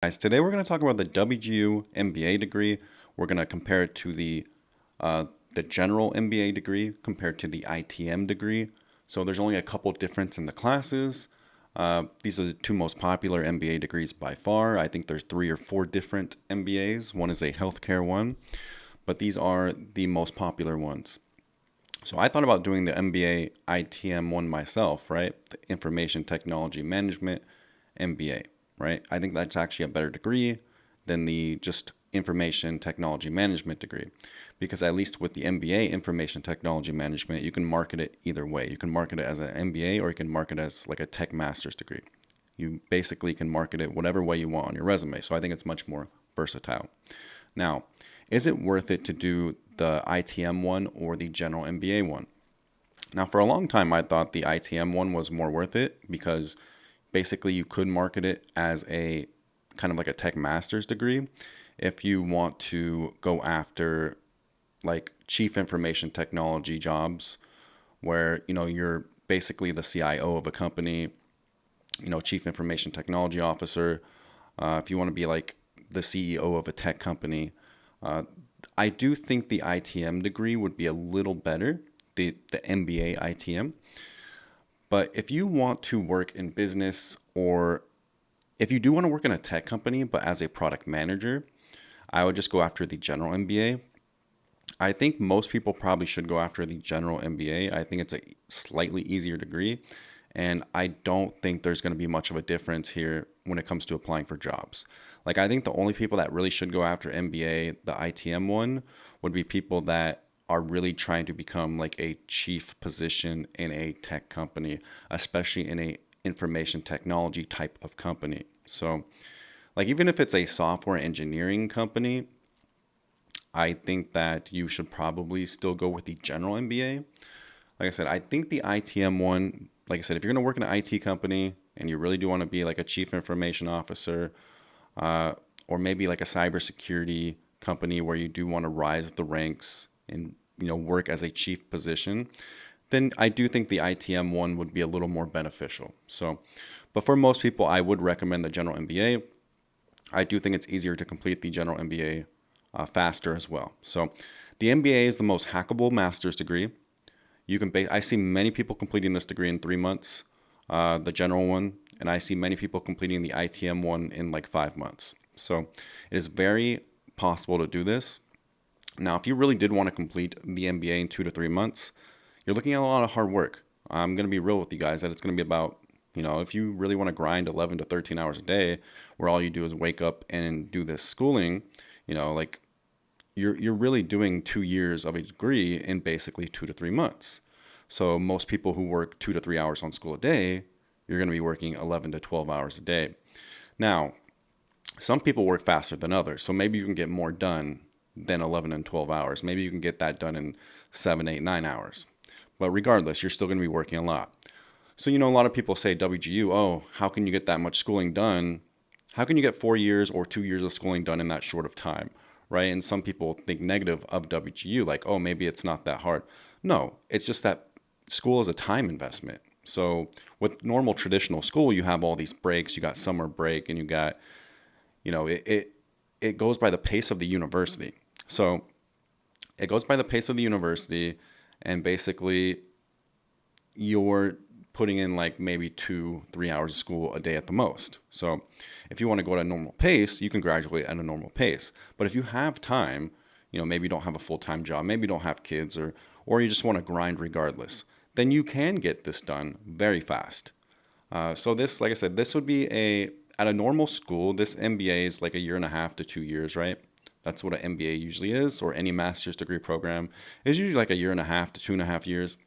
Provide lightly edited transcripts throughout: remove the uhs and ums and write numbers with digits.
Guys, today we're going to talk about the WGU MBA degree. We're going to compare it to the general MBA degree compared to the ITM degree. So there's only a couple difference in the classes. These are the two most popular MBA degrees by far. I think there's 3 or 4 different MBAs. One is a healthcare one, but these are the most popular ones. So I thought about doing the MBA ITM one myself, right? The Information Technology Management MBA, right? I think that's actually a better degree than the just Information Technology Management degree, because at least with the MBA Information Technology Management, you can market it either way. You can market it as an MBA or you can market it as like a tech master's degree. You basically can market it whatever way you want on your resume. So I think it's much more versatile. Now, is it worth it to do the ITM one or the general MBA one? Now, for a long time, I thought the ITM one was more worth it because basically you could market it as a kind of like a tech master's degree if you want to go after like chief information technology jobs where, you're basically the CIO of a company, chief information technology officer. If you want to be like the CEO of a tech company, I do think the ITM degree would be a little better, the MBA ITM. But if you want to work in business, or if you do want to work in a tech company, but as a product manager, I would just go after the general MBA. I think most people probably should go after the general MBA. I think it's a slightly easier degree. And I don't think there's going to be much of a difference here when it comes to applying for jobs. Like, I think the only people that really should go after MBA, the ITM one, would be people that are really trying to become like a chief position in a tech company, especially in a information technology type of company. So, like, even if it's a software engineering company, I think that you should probably still go with the general MBA. Like I said, I think the ITM one, like I said, if you're going to work in an IT company and you really do want to be like a chief information officer, or maybe like a cybersecurity company where you do want to rise the ranks and work as a chief position, then I do think the ITM one would be a little more beneficial. So, but for most people, I would recommend the general MBA. I do think it's easier to complete the general MBA faster as well. So, the MBA is the most hackable master's degree. I see many people completing this degree in 3 months, the general one, and I see many people completing the ITM one in like 5 months. So it is very possible to do this. Now, if you really did want to complete the MBA in 2 to 3 months, you're looking at a lot of hard work. I'm going to be real with you guys that it's going to be about, if you really want to grind 11 to 13 hours a day, where all you do is wake up and do this schooling, like you're really doing 2 years of a degree in basically 2 to 3 months. So most people who work 2 to 3 hours on school a day, you're going to be working 11 to 12 hours a day. Now, some people work faster than others. So maybe you can get more done than 11 and 12 hours. Maybe you can get that done in 7, 8, 9 hours. But regardless, you're still going to be working a lot. So, a lot of people say WGU, oh, how can you get that much schooling done? How can you get 4 years or 2 years of schooling done in that short of time, right? And some people think negative of WGU, like, oh, maybe it's not that hard. No, it's just that school is a time investment. So with normal traditional school, you have all these breaks. You got summer break, and you got, it goes by the pace of the university. So it goes by the pace of the university, and basically you're putting in like maybe 2-3 hours of school a day at the most. So if you want to go at a normal pace, you can graduate at a normal pace. But if you have time, maybe you don't have a full-time job, maybe you don't have kids, or you just want to grind regardless, then you can get this done very fast. So this, like I said, this would be at a normal school, this MBA is like 1.5 to 2 years, right? That's what an MBA usually is, or any master's degree program is usually like 1.5 to 2.5 years,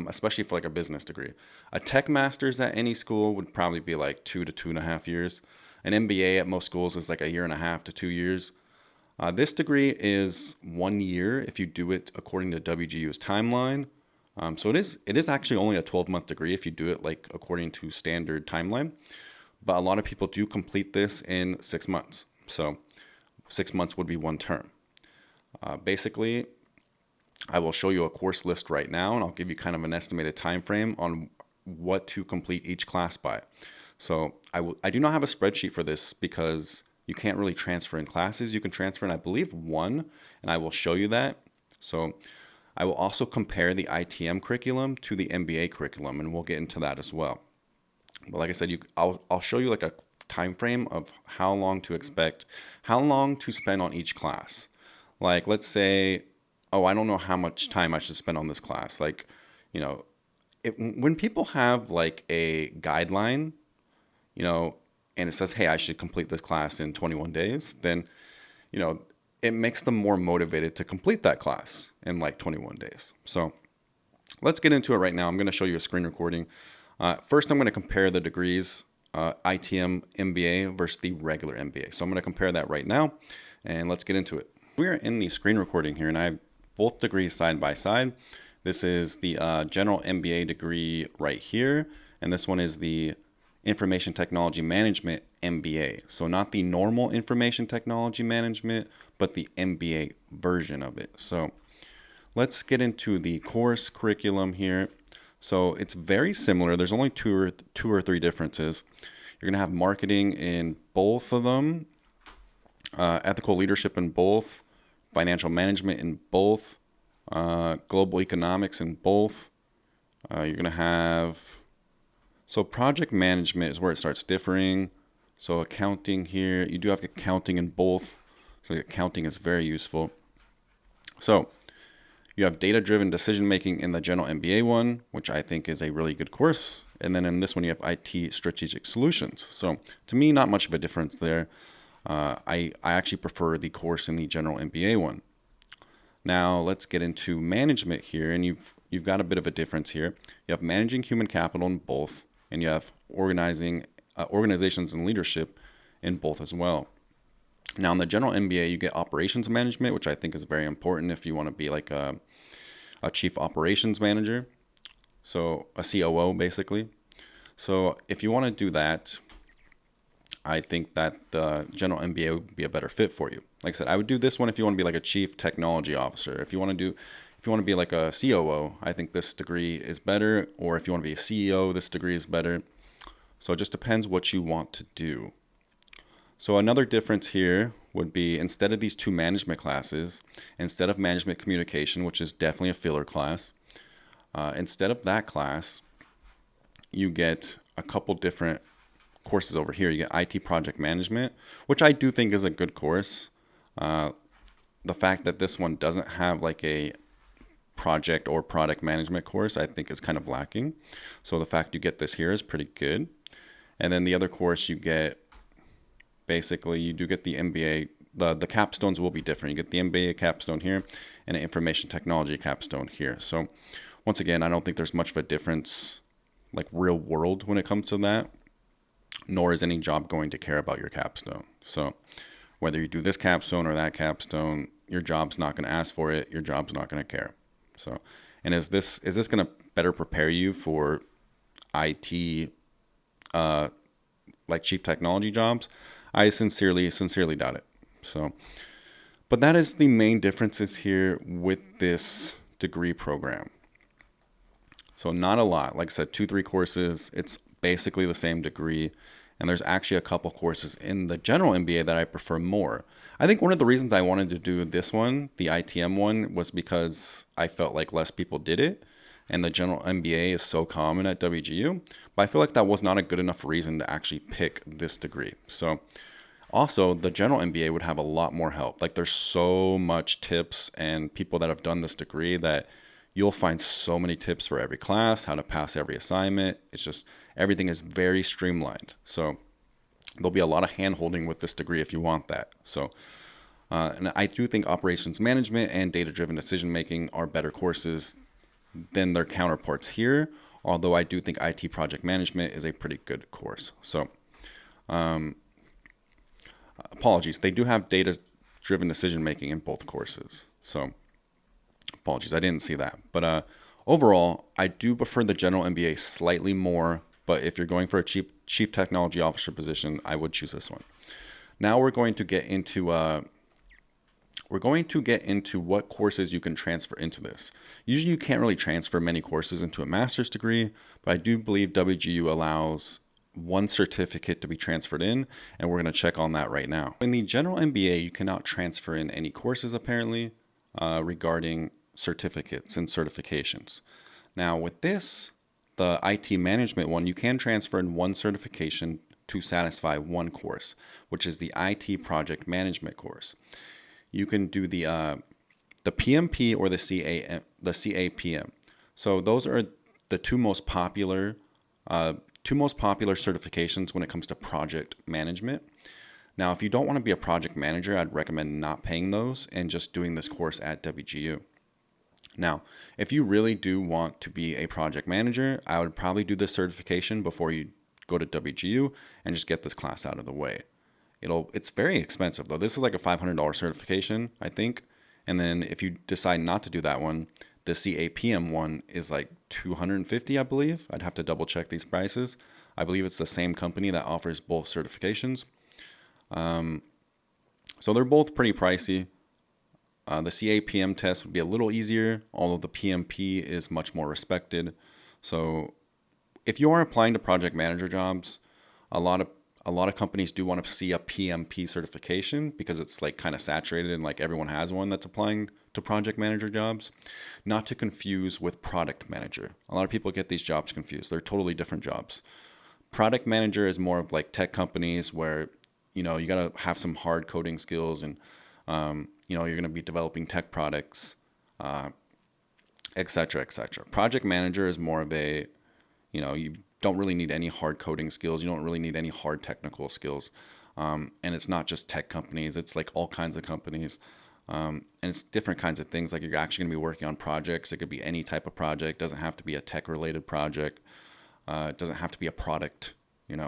especially for like a business degree. A tech master's at any school would probably be like 2 to 2.5 years. An MBA at most schools is like 1.5 to 2 years. This degree is 1 year if you do it according to WGU's timeline. So it is actually only a 12-month degree if you do it like according to standard timeline. But a lot of people do complete this in 6 months. So 6 months would be 1 term. Basically, I will show you a course list right now, and I'll give you kind of an estimated time frame on what to complete each class by. So I do not have a spreadsheet for this because you can't really transfer in classes. You can transfer in, I believe, one, and I will show you that. So I will also compare the ITM curriculum to the MBA curriculum, and we'll get into that as well. But like I said, I'll show you like a time frame of how long to expect, how long to spend on each class. Like, let's say, oh, I don't know how much time I should spend on this class. Like, you know, when people have like a guideline, you know, and it says, hey, I should complete this class in 21 days, then, you know, it makes them more motivated to complete that class in like 21 days. So let's get into it right now. I'm going to show you a screen recording. First, I'm going to compare the degrees, ITM MBA versus the regular MBA. So I'm going to compare that right now, and let's get into it. We're in the screen recording here, and I have both degrees side by side. This is the general MBA degree right here, and this one is the Information Technology Management MBA. So not the normal Information Technology Management, but the MBA version of it. So let's get into the course curriculum here. So it's very similar. There's only two or three differences. You're going to have marketing in both of them, ethical leadership in both, financial management in both, global economics in both. You're going to have, so project management is where it starts differing. So accounting here, you do have accounting in both. So accounting is very useful. So you have data-driven decision-making in the general MBA one, which I think is a really good course. And then in this one, you have IT strategic solutions. So to me, not much of a difference there. I actually prefer the course in the general MBA one. Now let's get into management here, and you've got a bit of a difference here. You have managing human capital in both, and you have organizing organizations and leadership in both as well. Now in the general MBA, you get operations management, which I think is very important if you want to be like a chief operations manager, so a COO basically. So if you want to do that, I think that the general MBA would be a better fit for you. Like I said, I would do this one if you want to be like a chief technology officer. If you want to be like a COO, I think this degree is better. Or if you want to be a CEO, this degree is better. So it just depends what you want to do. So another difference here would be, instead of these two management classes, instead of management communication, which is definitely a filler class, instead of that class, you get a couple different courses over here. You get IT project management, which I do think is a good course. The fact that this one doesn't have like a project or product management course, I think is kind of lacking. So the fact you get this here is pretty good. And then the other course you get, basically you do get the MBA, the capstones will be different. You get the MBA capstone here and an information technology capstone here. So once again, I don't think there's much of a difference like real world when it comes to that, nor is any job going to care about your capstone. So whether you do this capstone or that capstone, your job's not going to ask for it. Your job's not going to care. So, and is this going to better prepare you for IT, like chief technology jobs? I sincerely doubt it. So, but that is the main differences here with this degree program. So not a lot. Like I said, 2-3 courses. It's basically the same degree. And there's actually a couple courses in the general MBA that I prefer more. I think one of the reasons I wanted to do this one, the ITM one, was because I felt like less people did it. And the general MBA is so common at WGU. But I feel like that was not a good enough reason to actually pick this degree. So also, the general MBA would have a lot more help. Like, there's so much tips and people that have done this degree that you'll find so many tips for every class, how to pass every assignment. It's just, everything is very streamlined. So there'll be a lot of hand-holding with this degree if you want that. So, and I do think operations management and data-driven decision-making are better courses than their counterparts here. Although I do think IT project management is a pretty good course. So, apologies, they do have data-driven decision-making in both courses. So apologies, I didn't see that. But overall, I do prefer the general MBA slightly more. But if you're going for a chief technology officer position, I would choose this one. Now we're going to get into what courses you can transfer into this. Usually you can't really transfer many courses into a master's degree, but I do believe WGU allows one certificate to be transferred in, and we're going to check on that right now. In the general MBA, you cannot transfer in any courses apparently regarding certificates and certifications. Now with this, the IT management one, you can transfer in one certification to satisfy one course, which is the IT project management course. You can do the PMP or the CAPM. So those are the two most popular certifications when it comes to project management. Now, if you don't want to be a project manager, I'd recommend not paying those and just doing this course at WGU. Now, if you really do want to be a project manager, I would probably do this certification before you go to WGU and just get this class out of the way. It's very expensive though. This is like a $500 certification, I think. And then if you decide not to do that one, the CAPM one is like $250, I believe. I'd have to double check these prices. I believe it's the same company that offers both certifications. So they're both pretty pricey. The CAPM test would be a little easier, although the PMP is much more respected. So if you are applying to project manager jobs, a lot of companies do want to see a PMP certification because it's like kind of saturated and like everyone has one that's applying to project manager jobs. Not to confuse with product manager. A lot of people get these jobs confused. They're totally different jobs. Product manager is more of like tech companies where, you got to have some hard coding skills and, you're going to be developing tech products, et cetera, et cetera. Project manager is more of a, you don't really need any hard coding skills. You don't really need any hard technical skills. And it's not just tech companies. It's like all kinds of companies. And it's different kinds of things. Like you're actually going to be working on projects. It could be any type of project. It doesn't have to be a tech related project. It doesn't have to be a product,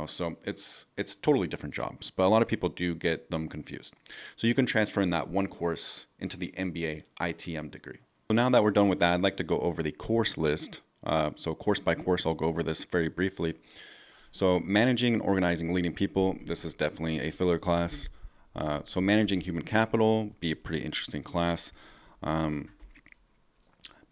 so it's totally different jobs, but a lot of people do get them confused. So you can transfer in that one course into the MBA ITM degree. So now that we're done with that, I'd like to go over the course list. So course by course, I'll go over this very briefly. So managing and organizing leading people, this is definitely a filler class. So managing human capital, be a pretty interesting class.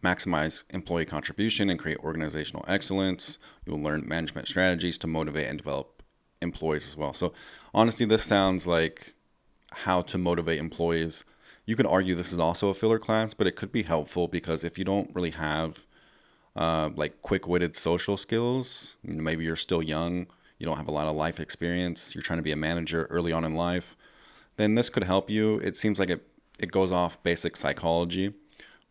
Maximize employee contribution and create organizational excellence. You'll learn management strategies to motivate and develop employees as well. So honestly, this sounds like how to motivate employees. You could argue this is also a filler class, but it could be helpful because if you don't really have like quick-witted social skills, maybe you're still young, you don't have a lot of life experience, you're trying to be a manager early on in life, then this could help you. It seems like it goes off basic psychology,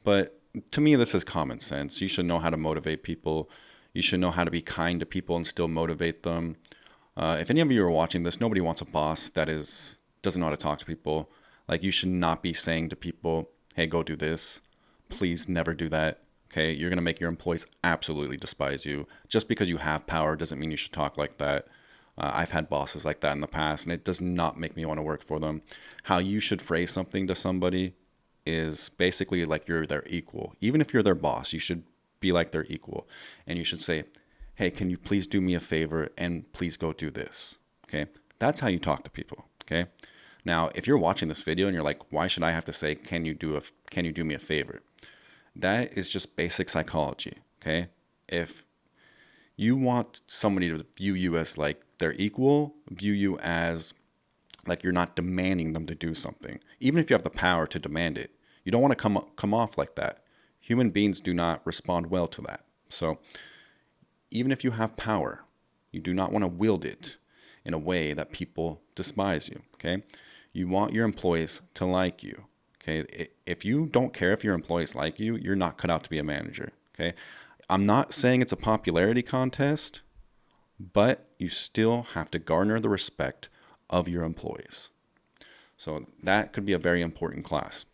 but to me, this is common sense. You should know how to motivate people. You should know how to be kind to people and still motivate them. If any of you are watching this, nobody wants a boss that doesn't know how to talk to people. Like you should not be saying to people, hey, go do this. Please never do that. Okay, you're going to make your employees absolutely despise you. Just because you have power doesn't mean you should talk like that. I've had bosses like that in the past, and it does not make me want to work for them. How you should phrase something to somebody is basically like you're their equal. Even if you're their boss, you should be like their equal. And you should say, hey, can you please do me a favor and please go do this? Okay, that's how you talk to people. Okay, now if you're watching this video and you're like, why should I have to say, can you do me a favor? That is just basic psychology. Okay, if you want somebody to view you as like their equal, view you as like you're not demanding them to do something. Even if you have the power to demand it, you don't want to come off like that. Human beings do not respond well to that. So even if you have power, you do not want to wield it in a way that people despise you. Okay, you want your employees to like you. Okay, if you don't care if your employees like you, you're not cut out to be a manager. Okay, I'm not saying it's a popularity contest, but you still have to garner the respect of your employees. So that could be a very important class.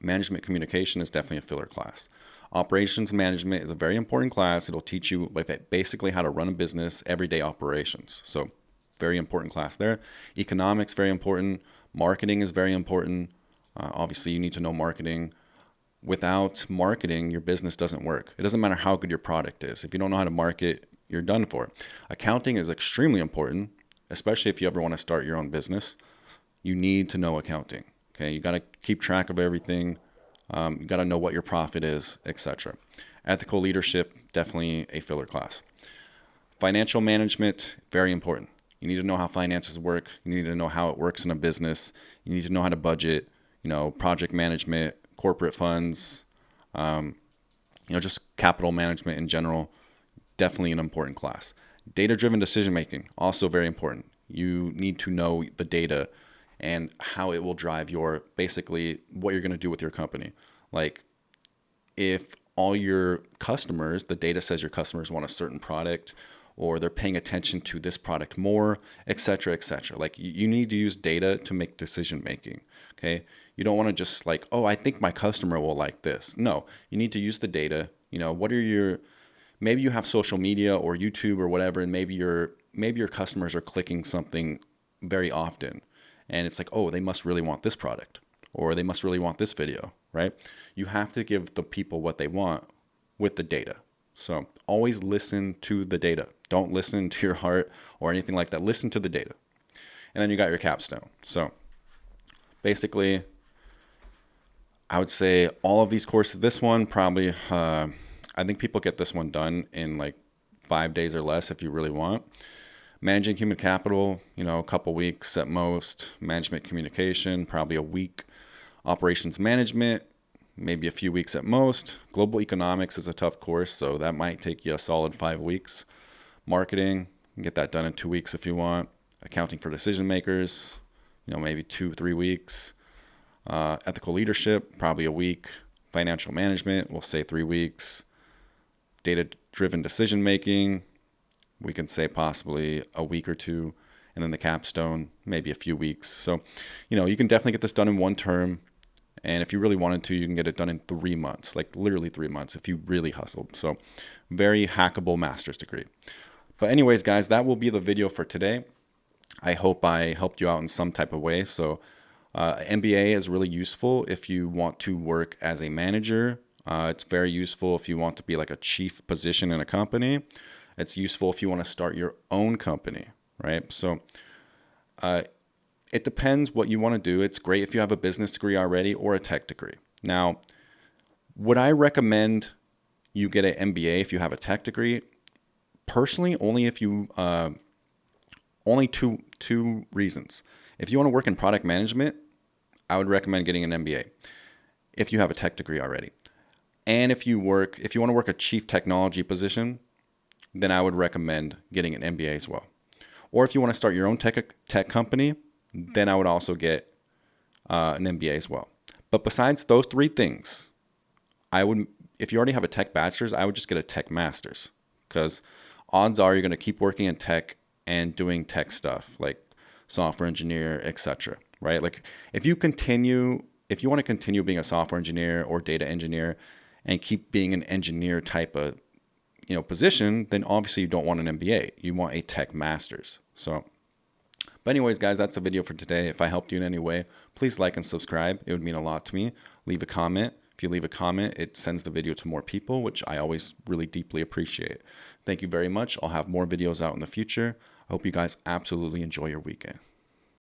Management communication is definitely a filler class. Operations management is a very important class. It'll teach you basically how to run a business, everyday operations. So very important class there. Economics, very important. Marketing is very important. Obviously, you need to know marketing. Without marketing, your business doesn't work. It doesn't matter how good your product is. If you don't know how to market, you're done for. Accounting is extremely important, especially if you ever want to start your own business. You need to know accounting. Okay, you got to keep track of everything. You got to know what your profit is, etc. Ethical leadership, definitely a filler class. Financial management, very important. You need to know how finances work. You need to know how it works in a business. You need to know how to budget, project management, corporate funds, just capital management in general. Definitely an important class. Data-driven decision-making, also very important. You need to know the data and how it will drive basically what you're going to do with your company. Like if all your customers, the data says your customers want a certain product, or they're paying attention to this product more, et cetera, et cetera. Like you need to use data to make decision-making, okay? You don't want to just like, oh, I think my customer will like this. No, you need to use the data. Maybe you have social media or YouTube or whatever, and maybe your customers are clicking something very often. And it's like, oh, they must really want this product, or they must really want this video, right? You have to give the people what they want with the data. So always listen to the data. Don't listen to your heart or anything like that. Listen to the data. And then you got your capstone. So basically, I would say all of these courses, this one probably, I think people get this one done in like 5 days or less if you really want. Managing human capital, a couple weeks at most. Management communication, probably a week. Operations management, maybe a few weeks at most. Global economics is a tough course, so that might take you a solid 5 weeks. Marketing, you can get that done in 2 weeks if you want. Accounting for decision makers, maybe 2-3 weeks. Ethical leadership, probably a week. Financial management, we'll say 3 weeks. Data-driven decision making, we can say possibly a week or two. And then the capstone, maybe a few weeks. So, you can definitely get this done in one term. And if you really wanted to, you can get it done in 3 months, like literally 3 months if you really hustled. So very hackable master's degree. But anyways, guys, that will be the video for today. I hope I helped you out in some type of way. So MBA is really useful if you want to work as a manager. It's very useful if you want to be like a chief position in a company. It's useful if you want to start your own company, right? So it depends what you want to do. It's great if you have a business degree already or a tech degree. Now, would I recommend you get an MBA if you have a tech degree? Personally, only if you, only two reasons. If you want to work in product management, I would recommend getting an MBA if you have a tech degree already. And if you want to work a chief technology position, then I would recommend getting an MBA as well. Or if you want to start your own tech company, then I would also get an MBA as well. But besides those 3 things, if you already have a tech bachelor's, I would just get a tech master's, because odds are you're going to keep working in tech and doing tech stuff like software engineer, etc. Right? Like if you want to continue being a software engineer or data engineer and keep being an engineer type of position, then obviously you don't want an MBA. You want a tech master's. So, but anyways, guys, that's the video for today. If I helped you in any way, please like and subscribe. It would mean a lot to me. Leave a comment. If you leave a comment, it sends the video to more people, which I always really deeply appreciate. Thank you very much. I'll have more videos out in the future. I hope you guys absolutely enjoy your weekend.